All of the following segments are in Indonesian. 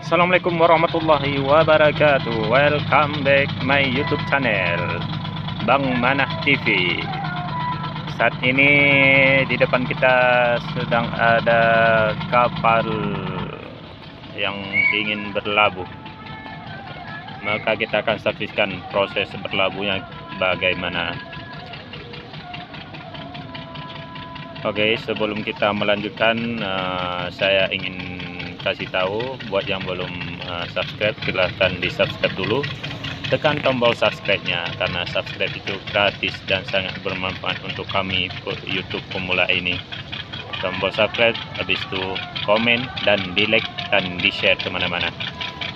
Assalamualaikum warahmatullahi wabarakatuh. Welcome back my YouTube channel Bang Manah TV. Saat ini di depan kita sedang ada kapal yang ingin berlabuh. Maka kita akan saksikan proses berlabuhnya bagaimana. Oke, sebelum kita melanjutkan, saya ingin kasih tahu buat yang belum subscribe, silahkan di subscribe dulu, tekan tombol subscribe-nya karena subscribe itu gratis dan sangat bermanfaat untuk kami YouTube pemula ini. Tombol subscribe, habis itu komen dan di like dan di share kemana-mana.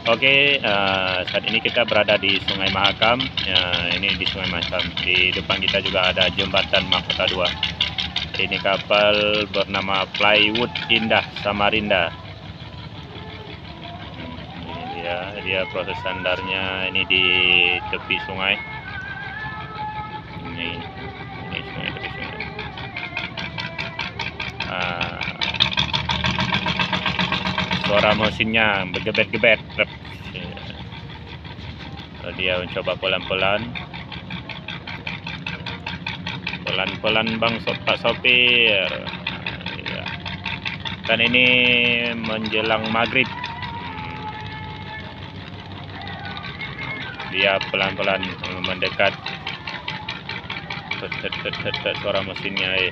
Oke, saat ini kita berada di Sungai Mahakam. Ini di Sungai Mahakam, di depan kita juga ada jembatan Mahkota 2. Ini kapal bernama Plywood Indah Samarinda. Dia proses sandarnya ini di tepi sungai. Ini sungai, tepi sungai. Suara mesinnya bergebet-gebet. Dia mencoba pelan-pelan bang Pak sopir. Dan ini menjelang maghrib. Dia pelan-pelan mendekat. Suara mesinnya.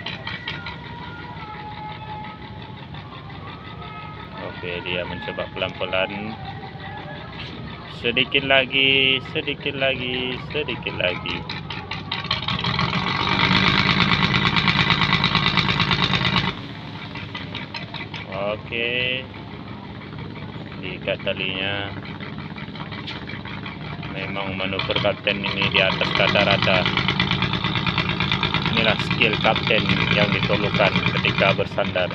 Oke, dia mencoba pelan-pelan. Sedikit lagi. Oke, diikat talinya. Memang manuver kapten ini di atas rata-rata. Inilah skill kapten yang diperlukan ketika bersandar.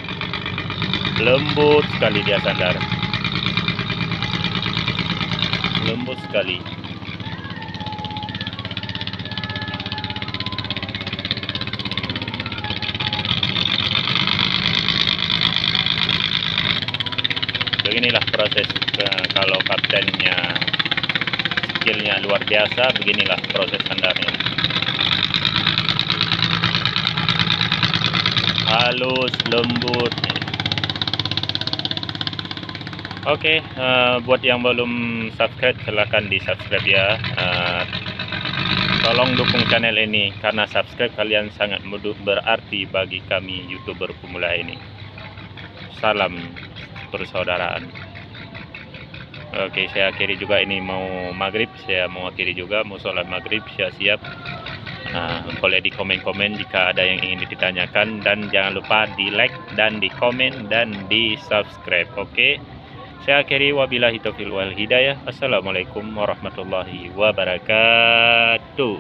Lembut sekali dia sandar. Lembut sekali. Beginilah proses kalau kaptennya skillnya luar biasa, beginilah proses sandarnya. Halus, lembut. Oke, buat yang belum subscribe silahkan di subscribe ya. Tolong dukung channel ini karena subscribe kalian sangat berarti bagi kami YouTuber pemula ini. Salam persaudaraan. Oke, saya akhiri juga, ini mau maghrib, saya mau akhiri juga, mau sholat maghrib, siap-siap. Boleh di komen-komen jika ada yang ingin ditanyakan, dan jangan lupa di like dan di komen dan di subscribe. Oke, saya akhiri, wabillahi taufiq wal hidayah. Assalamualaikum warahmatullahi wabarakatuh.